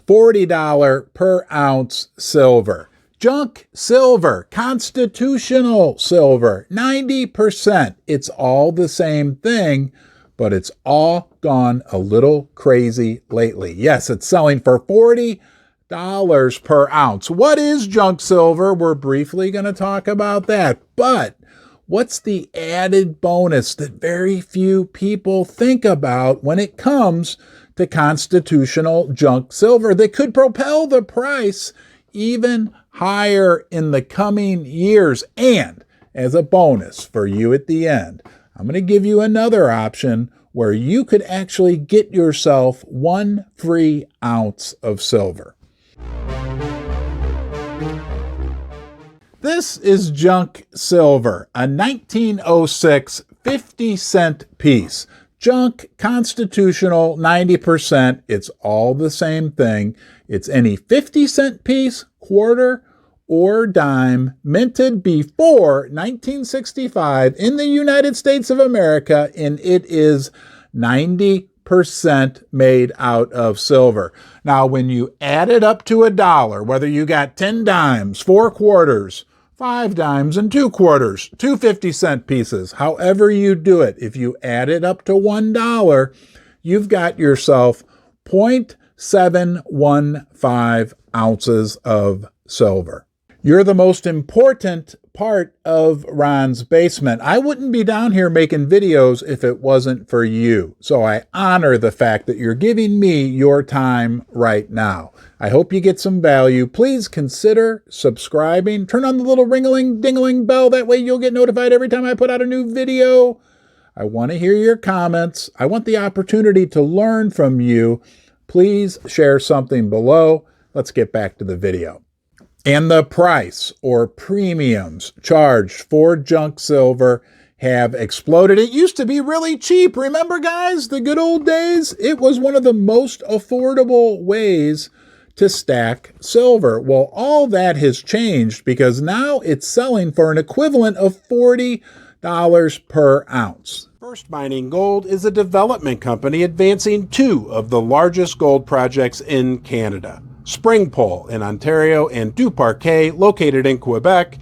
$40 per ounce silver. Junk silver, constitutional silver, 90%. It's all the same thing, but it's all gone a little crazy lately. Yes, it's selling for $40 per ounce. What is junk silver? We're briefly going to talk about that. But what's the added bonus that very few people think about when it comes to constitutional junk silver that could propel the price even higher in the coming years? And as a bonus for you at the end, I'm going to give you another option where you could actually get yourself 1 free ounce of silver. This is junk silver, a 1906 50-cent piece. Junk, constitutional, 90%. It's all the same thing. It's any 50-cent piece, quarter, or dime, minted before 1965 in the United States of America, and it is 90% made out of silver. Now, when you add it up to $1, whether you got 10 dimes, 4 quarters, 5 dimes, and 2 quarters, 2 50-cent pieces, however you do it, if you add it up to $1, you've got yourself 0.715 ounces of silver. You're the most important part of Ron's basement. I wouldn't be down here making videos if it wasn't for you. So I honor the fact that you're giving me your time right now. I hope you get some value. Please consider subscribing. Turn on the little ring-a-ling-ding-a-ling bell. That way you'll get notified every time I put out a new video. I want to hear your comments. I want the opportunity to learn from you. Please share something below. Let's get back to the video. And the price or premiums charged for junk silver have exploded. It used to be really cheap. Remember, guys, the good old days? It was one of the most affordable ways to stack silver. Well, all that has changed because now it's selling for an equivalent of $40 per ounce. First Mining Gold is a development company advancing 2 of the largest gold projects in Canada. Springpole in Ontario and Duparquet, located in Quebec,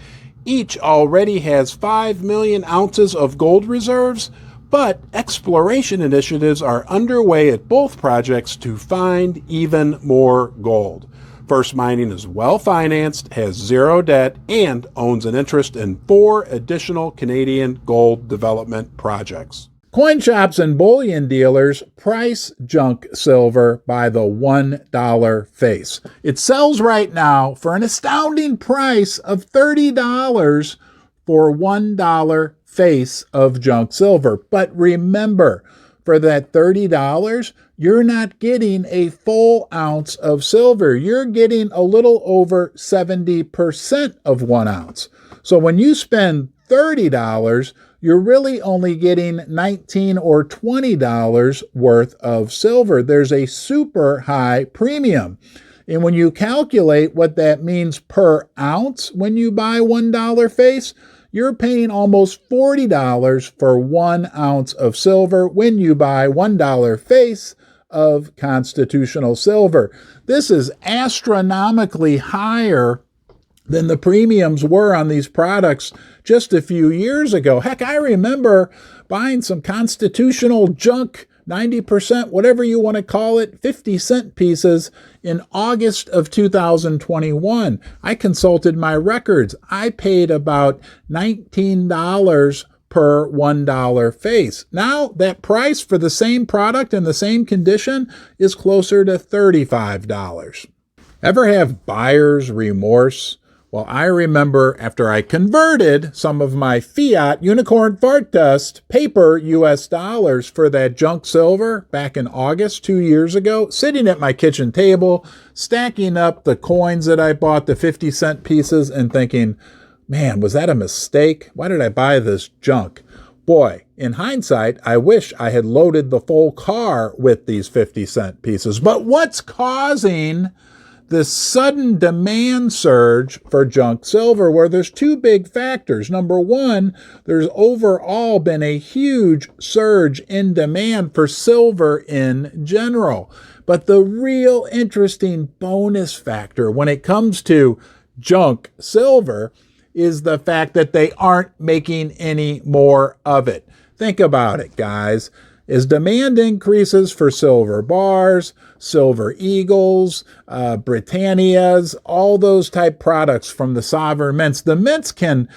each already has 5 million ounces of gold reserves, but exploration initiatives are underway at both projects to find even more gold. First Mining is well-financed, has 0 debt, and owns an interest in 4 additional Canadian gold development projects. Coin shops and bullion dealers price junk silver by the $1 face. It sells right now for an astounding price of $30 for $1 face of junk silver. But remember, for that $30, you're not getting a full ounce of silver. You're getting a little over 70% of 1 ounce. So when you spend $30, you're really only getting $19 or $20 worth of silver. There's a super high premium. And when you calculate what that means per ounce when you buy $1 face, you're paying almost $40 for 1 ounce of silver when you buy $1 face of constitutional silver. This is astronomically higher than the premiums were on these products just a few years ago. Heck, I remember buying some constitutional junk, 90%, whatever you want to call it, 50-cent pieces in August of 2021. I consulted my records. I paid about $19 per $1 face. Now, that price for the same product in the same condition is closer to $35. Ever have buyer's remorse? Well, I remember after I converted some of my fiat unicorn fart dust paper US dollars for that junk silver back in August 2 years ago, sitting at my kitchen table, stacking up the coins that I bought, the 50-cent pieces, and thinking, man, was that a mistake? Why did I buy this junk? Boy, in hindsight, I wish I had loaded the full car with these 50-cent pieces. But what's causing this sudden demand surge for junk silver? Where there's 2 big factors. Number one, there's overall been a huge surge in demand for silver in general. But the real interesting bonus factor when it comes to junk silver is the fact that they aren't making any more of it. Think about it, guys. As demand increases for silver bars, silver eagles, Britannias, all those type products from the sovereign mints, the mints can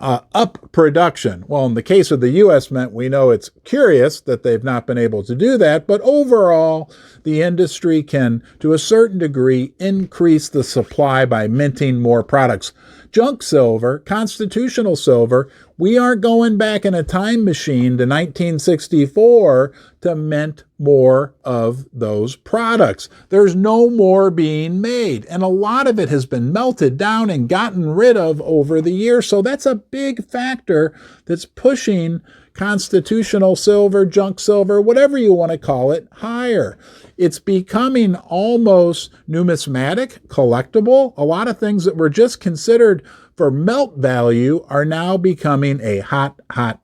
up production. Well, in the case of the U.S. mint, we know it's curious that they've not been able to do that, but overall, the industry can, to a certain degree, increase the supply by minting more products. Junk silver, constitutional silver, we aren't going back in a time machine to 1964 to mint more of those products. There's no more being made, and a lot of it has been melted down and gotten rid of over the years. So that's a big factor that's pushing constitutional silver, junk silver, whatever you want to call it, higher. It's becoming almost numismatic, collectible. A lot of things that were just considered for melt value are now becoming a hot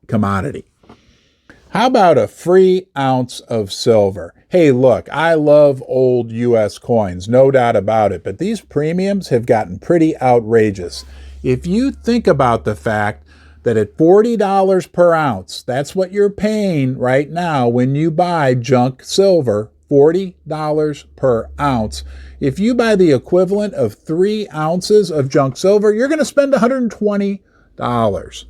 commodity. How about a free ounce of silver? Hey, look, I love old U.S. coins, no doubt about it, but these premiums have gotten pretty outrageous. If you think about the fact that at $40 per ounce, that's what you're paying right now when you buy junk silver, $40 per ounce. If you buy the equivalent of 3 ounces of junk silver, you're going to spend $120.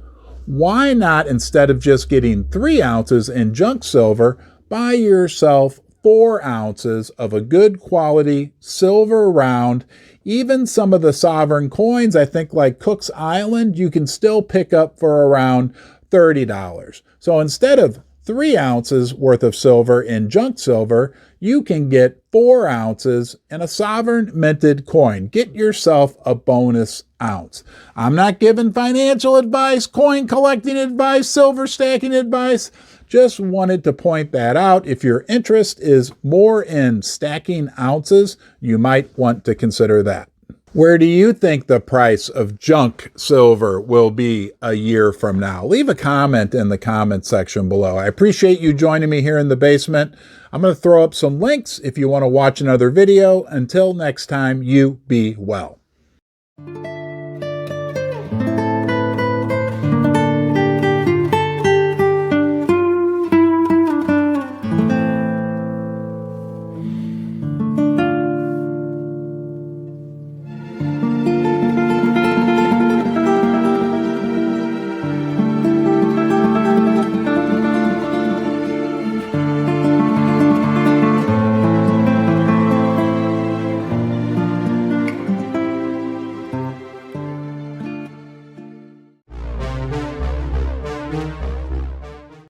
Why not, instead of just getting 3 ounces in junk silver, buy yourself 4 ounces of a good quality silver round? Even some of the sovereign coins, I think like Cook's Island, you can still pick up for around $30. So instead of 3 ounces worth of silver in junk silver, you can get 4 ounces in a sovereign minted coin. Get yourself a bonus ounce. I'm not giving financial advice, coin collecting advice, silver stacking advice. Just wanted to point that out. If your interest is more in stacking ounces, you might want to consider that. Where do you think the price of junk silver will be a year from now? Leave a comment in the comment section below. I appreciate you joining me here in the basement. I'm going to throw up some links if you want to watch another video. Until next time, you be well.